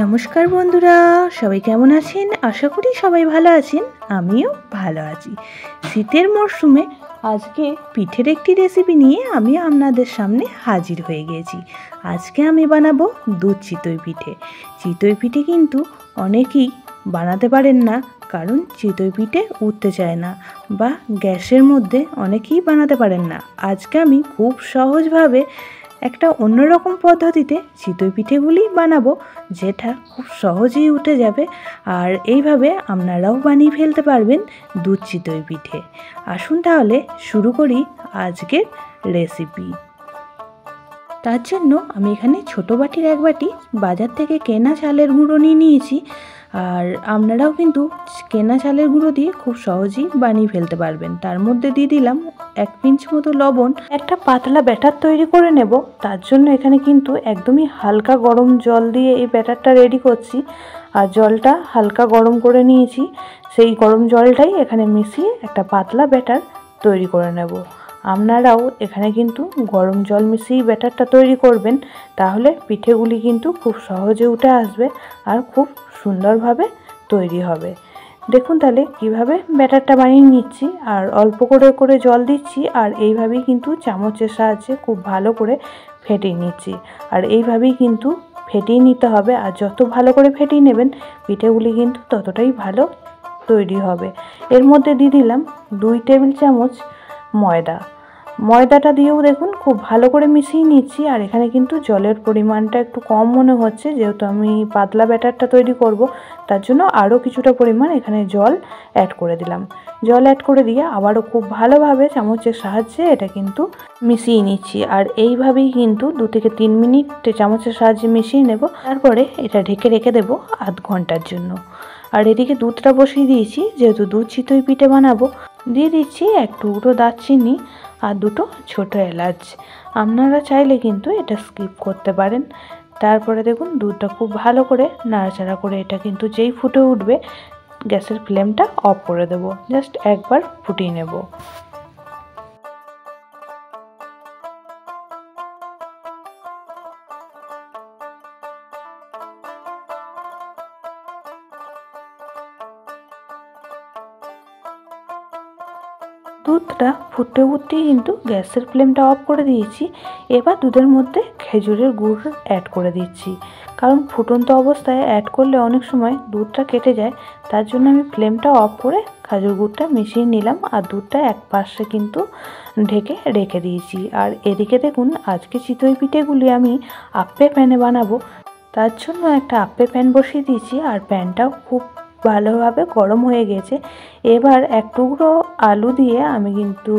নমস্কার বন্ধুরা, সবাই কেমন আছেন? আশা করি সবাই ভালো আছেন। আমিও ভালো আছি। শীতের মরশুমে আজকে পিঠের একটি রেসিপি নিয়ে আমি আপনাদের সামনে হাজির হয়ে গেছি। আজকে আমি বানাবো দুধ চিতই পিঠে। চিতই পিঠে কিন্তু অনেকেই বানাতে পারেন না, কারণ চিতই পিঠে উঠতে চায় না বা গ্যাসের মধ্যে অনেকেই বানাতে পারেন না। আজকে আমি খুব সহজভাবে একটা অন্যরকম পদ্ধতিতে চিতই পিঠেগুলি বানাবো, যেটা খুব সহজেই উঠে যাবে। আর এইভাবে আপনারাও বানিয়ে ফেলতে পারবেন দুধ চিতই পিঠে। আসুন তাহলে শুরু করি আজকের রেসিপি। তার জন্য আমি এখানে ছোটো বাটির এক বাটি বাজার থেকে কেনা চালের গুঁড়ো নিয়ে নিয়েছি। আর আপনারাও কিন্তু কেনা চালের গুঁড়ো দিয়ে খুব সহজেই বানিয়ে ফেলতে পারবেন। তার মধ্যে দিয়ে দিলাম 1 পিঞ্চ মতো লবণ। একটা পাতলা ব্যাটার তৈরি করে নেব। তার জন্য এখানে কিন্তু একদমই হালকা গরম জল দিয়ে এই ব্যাটারটা রেডি করছি। আর জলটা হালকা গরম করে নিয়েছি, সেই গরম জলটাই এখানে মিশিয়ে একটা পাতলা ব্যাটার তৈরি করে নেব। আপনারাও এখানে কিন্তু গরম জল মিশিয়ে ব্যাটারটা তৈরি করবেন, তাহলে পিঠেগুলি কিন্তু খুব সহজে উঠে আসবে আর খুব সুন্দরভাবে তৈরি হবে। দেখুন তাহলে কিভাবে ব্যাটারটা বানিয়ে নিচ্ছি। আর অল্প করে করে জল দিচ্ছি, আর এইভাবেই কিন্তু চামচের সাহায্যে খুব ভালো করে ফেটিয়ে নিচ্ছি। আর এইভাবেই কিন্তু ফেটিয়ে নিতে হবে। আর যত ভালো করে ফেটিয়ে নেবেন পিঠেগুলি কিন্তু ততটাই ভালো তৈরি হবে। এর মধ্যে দিয়ে দিলাম 2 টেবিল চামচ ময়দা। ময়দাটা দিয়েও দেখুন খুব ভালো করে মিশিয়ে নিচ্ছি। আর এখানে কিন্তু জলের পরিমাণটা একটু কম মনে হচ্ছে, যেহেতু আমি পাতলা ব্যাটারটা তৈরি করব, তার জন্য আরও কিছুটা পরিমাণ এখানে জল অ্যাড করে দিলাম। জল অ্যাড করে দিয়ে আবারও খুব ভালোভাবে চামচের সাহায্যে এটা কিন্তু মিশিয়ে নিচ্ছি। আর এইভাবেই কিন্তু 2 থেকে 3 মিনিট চামচের সাহায্যে মিশিয়ে নেব। তারপরে এটা ঢেকে রেখে দেবো আধ ঘন্টার জন্য। আর এদিকে দুধটা বসিয়ে দিয়েছি, যেহেতু দুধ চিতই পিঠে বানাবো। দিয়ে দিচ্ছি 1 টুকরো দারচিনি আর 2টো ছোটো এলাচ। আপনারা চাইলে কিন্তু এটা স্কিপ করতে পারেন। তারপরে দেখুন দুধটা খুব ভালো করে নাড়াচাড়া করে এটা কিন্তু যেই ফুটে উঠবে গ্যাসের ফ্লেমটা অফ করে দেবো। জাস্ট একবার ফুটিয়ে নেব। দুধটা ফুটতে ফুটতেই কিন্তু গ্যাসের ফ্লেমটা অফ করে দিয়েছি। এবার দুধের মধ্যে খেজুরের গুড় অ্যাড করে দিচ্ছি, কারণ ফুটন্ত অবস্থায় অ্যাড করলে অনেক সময় দুধটা কেটে যায়। তার জন্য আমি ফ্লেমটা অফ করে খেজুর গুড়টা মিশিয়ে নিলাম। আর দুধটা এক পাশে কিন্তু ঢেকে রেখে দিয়েছি। আর এদিকে দেখুন আজকে চিতই পিঠেগুলি আমি আপ্পে প্যানে বানাবো। তার জন্য একটা আপ্পে প্যান বসিয়ে দিয়েছি। আর প্যানটাও খুব ভালোভাবে গরম হয়ে গেছে। এবার 1 টুকরো আলু দিয়ে আমি কিন্তু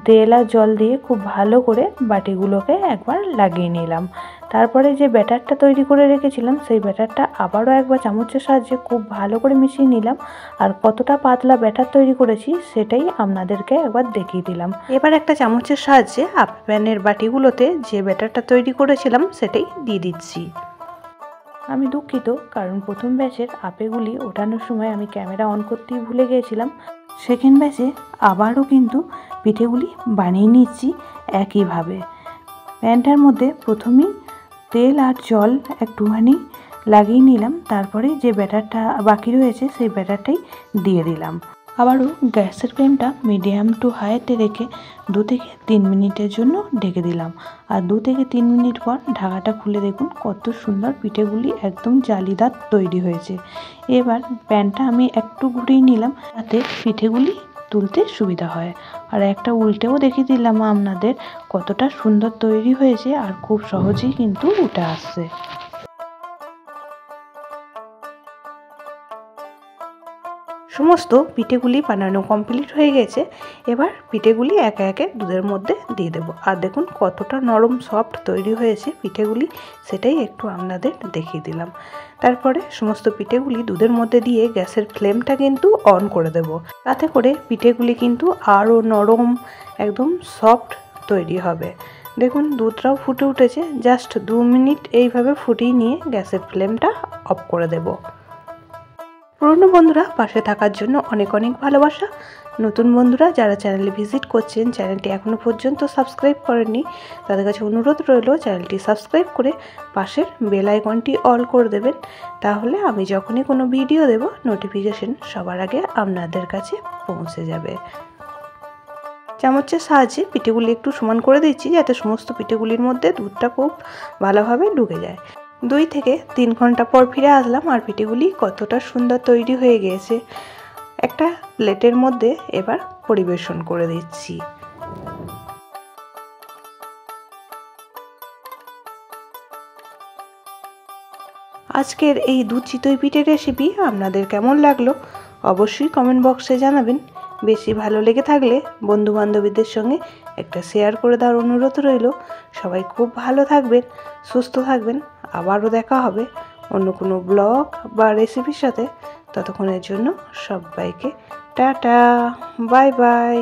তেল আর জল দিয়ে খুব ভালো করে বাটিগুলোকে একবার লাগিয়ে নিলাম। তারপরে যে ব্যাটারটা তৈরি করে রেখেছিলাম সেই ব্যাটারটা আবারও একবার চামচের সাহায্যে খুব ভালো করে মিশিয়ে নিলাম। আর কতটা পাতলা ব্যাটার তৈরি করেছি সেটাই আপনাদেরকে একবার দেখিয়ে দিলাম। এবার একটা চামচের সাহায্যে আপ্পে প্যানের বাটিগুলোতে যে ব্যাটারটা তৈরি করেছিলাম সেটাই দিয়ে দিচ্ছি। আমি দুঃখিত, কারণ প্রথম ব্যাচের আপেগুলি ওঠানোর সময় আমি ক্যামেরা অন করতেই ভুলে গিয়েছিলাম। সেকেন্ড ব্যাচে আবারও কিন্তু পিঠেগুলি বানিয়ে নিচ্ছি একইভাবে। প্যানটার মধ্যে প্রথমেই তেল আর জল একটুখানি লাগিয়ে নিলাম। তারপরে যে ব্যাটারটা বাকি রয়েছে সেই ব্যাটারটাই দিয়ে দিলাম। আবারও গ্যাসের ফ্লেমটা মিডিয়াম টু হাইতে রেখে 2 থেকে 3 মিনিটের জন্য ঢেকে দিলাম। আর 2 থেকে 3 মিনিট পর ঢাকাটা খুলে দেখুন কত সুন্দর পিঠেগুলি একদম জালিদার তৈরি হয়েছে। এবার প্যানটা আমি একটু ঘুরিয়ে নিলাম, যাতে পিঠেগুলি তুলতে সুবিধা হয়। আর একটা উল্টেও দেখিয়ে দিলাম আপনাদের কতটা সুন্দর তৈরি হয়েছে আর খুব সহজেই কিন্তু উঠে আসছে। সমস্ত পিঠেগুলি বানানো কমপ্লিট হয়ে গেছে। এবার পিঠেগুলি একে একে দুধের মধ্যে দিয়ে দেবো। আর দেখুন কতটা নরম সফট তৈরি হয়েছে পিঠেগুলি, সেটাই একটু আপনাদের দেখিয়ে দিলাম। তারপরে সমস্ত পিঠেগুলি দুধের মধ্যে দিয়ে গ্যাসের ফ্লেমটা কিন্তু অন করে দেব। তাতে করে পিঠেগুলি কিন্তু আরও নরম একদম সফট তৈরি হবে। দেখুন দুধটাও ফুটে উঠেছে। জাস্ট 2 মিনিট এইভাবে ফুটিয়ে নিয়ে গ্যাসের ফ্লেমটা অফ করে দেব। পুরনো বন্ধুরা পাশে থাকার জন্য অনেক অনেক ভালোবাসা। নতুন বন্ধুরা যারা চ্যানেলে ভিজিট করছেন, চ্যানেলটি এখনও পর্যন্ত সাবস্ক্রাইব করেননি, তাদের কাছে অনুরোধ রইল চ্যানেলটি সাবস্ক্রাইব করে পাশের বেল আইকনটি অল করে দেবেন। তাহলে আমি যখনই কোনো ভিডিও দেব নোটিফিকেশন সবার আগে আপনাদের কাছে পৌঁছে যাবে। চামচের সাহায্যে পিঠেগুলি একটু সমান করে দিচ্ছি যাতে সমস্ত পিঠেগুলির মধ্যে দুধটা খুব ভালোভাবে ঢুকে যায়। 2 থেকে 3 ঘন্টা পর ফিরে আসলাম আর পিঠেগুলি কতটা সুন্দর তৈরি হয়ে গিয়েছে। একটা প্লেটের মধ্যে এবার পরিবেশন করে দিচ্ছি। আজকের এই দুধ চিতই পিঠের রেসিপি আপনাদের কেমন লাগলো অবশ্যই কমেন্ট বক্সে জানাবেন। বেশি ভালো লেগে থাকলে বন্ধু বান্ধবীদের সঙ্গে একটা শেয়ার করে দেওয়ার অনুরোধ রইল। সবাই খুব ভালো থাকবেন, সুস্থ থাকবেন। আবারও দেখা হবে অন্য কোনো ব্লগ বা রেসিপির সাথে। ততক্ষণের জন্য সবাইকে টাটা, বাই বাই।